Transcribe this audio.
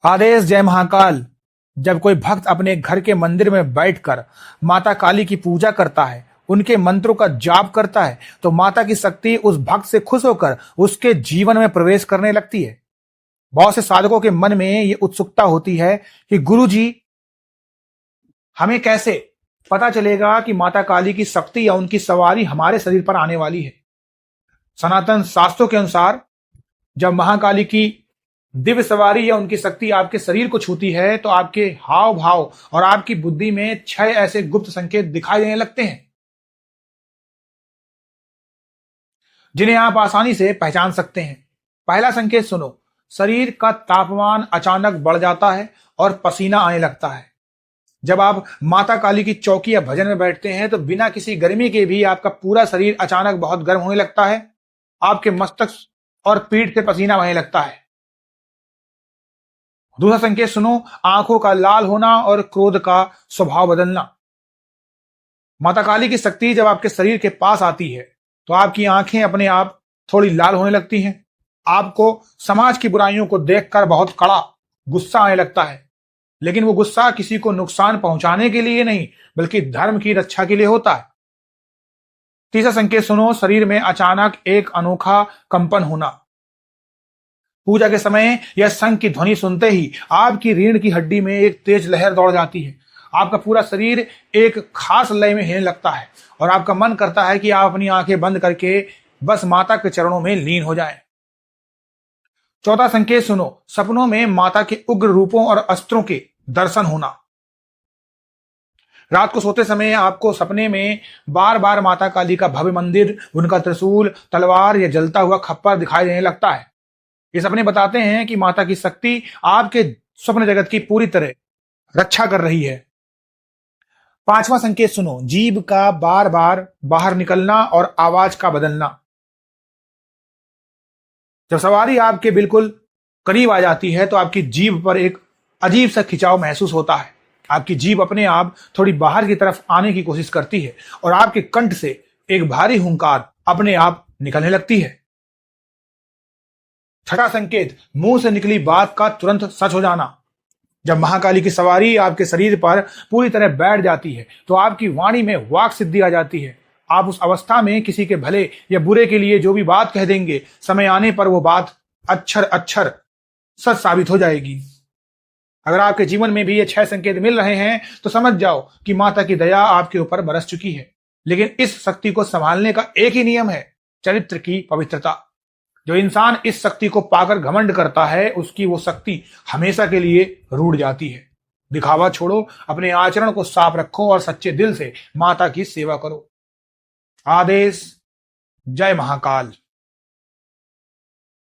आदेश जय महाकाल। जब कोई भक्त अपने घर के मंदिर में बैठकर माता काली की पूजा करता है, उनके मंत्रों का जाप करता है, तो माता की शक्ति उस भक्त से खुश होकर उसके जीवन में प्रवेश करने लगती है। बहुत से साधकों के मन में ये उत्सुकता होती है कि गुरु जी, हमें कैसे पता चलेगा कि माता काली की शक्ति या उनकी सवारी हमारे शरीर पर आने वाली है। सनातन शास्त्रों के अनुसार जब महाकाली की दिव्य सवारी या उनकी शक्ति आपके शरीर को छूती है, तो आपके हाव भाव और आपकी बुद्धि में 6 ऐसे गुप्त संकेत दिखाई देने लगते हैं, जिन्हें आप आसानी से पहचान सकते हैं। पहला संकेत सुनो। शरीर का तापमान अचानक बढ़ जाता है और पसीना आने लगता है। जब आप माता काली की चौकी या भजन में बैठते हैं, तो बिना किसी गर्मी के भी आपका पूरा शरीर अचानक बहुत गर्म होने लगता है। आपके मस्तक और पीठ से पसीना बहने लगता है। दूसरा संकेत सुनो। आंखों का लाल होना और क्रोध का स्वभाव बदलना। माता काली की शक्ति जब आपके शरीर के पास आती है, तो आपकी आंखें अपने आप थोड़ी लाल होने लगती हैं। आपको समाज की बुराइयों को देखकर बहुत कड़ा गुस्सा आने लगता है, लेकिन वो गुस्सा किसी को नुकसान पहुंचाने के लिए नहीं, बल्कि धर्म की रक्षा के लिए होता है। तीसरा संकेत सुनो। शरीर में अचानक एक अनोखा कंपन होना। पूजा के समय यह शंख की ध्वनि सुनते ही आपकी रीढ़ की हड्डी में एक तेज लहर दौड़ जाती है। आपका पूरा शरीर एक खास लय में हिलने लगता है और आपका मन करता है कि आप अपनी आंखें बंद करके बस माता के चरणों में लीन हो जाएं। चौथा संकेत सुनो। सपनों में माता के उग्र रूपों और अस्त्रों के दर्शन होना। रात को सोते समय आपको सपने में बार बार माता काली का भव्य मंदिर, उनका त्रिशूल, तलवार या जलता हुआ खप्पर दिखाई देने लगता है। ये सपने बताते हैं कि माता की शक्ति आपके स्वप्न जगत की पूरी तरह रक्षा कर रही है। पांचवा संकेत सुनो। जीभ का बार बार बाहर निकलना और आवाज का बदलना। जब सवारी आपके बिल्कुल करीब आ जाती है, तो आपकी जीभ पर एक अजीब सा खिंचाव महसूस होता है। आपकी जीभ अपने आप थोड़ी बाहर की तरफ आने की कोशिश करती है और आपके कंठ से एक भारी हुंकार अपने आप निकलने लगती है। छठा संकेत। मुंह से निकली बात का तुरंत सच हो जाना। जब महाकाली की सवारी आपके शरीर पर पूरी तरह बैठ जाती है, तो आपकी वाणी में वाक सिद्धि आ जाती है। आप उस अवस्था में किसी के भले या बुरे के लिए जो भी बात कह देंगे, समय आने पर वो बात अक्षर अक्षर सच साबित हो जाएगी। अगर आपके जीवन में भी ये 6 संकेत मिल रहे हैं, तो समझ जाओ कि माता की दया आपके ऊपर बरस चुकी है। लेकिन इस शक्ति को संभालने का एक ही नियम है, चरित्र की पवित्रता। जो इंसान इस शक्ति को पाकर घमंड करता है, उसकी वो शक्ति हमेशा के लिए रूठ जाती है। दिखावा छोड़ो, अपने आचरण को साफ रखो और सच्चे दिल से माता की सेवा करो। आदेश जय महाकाल।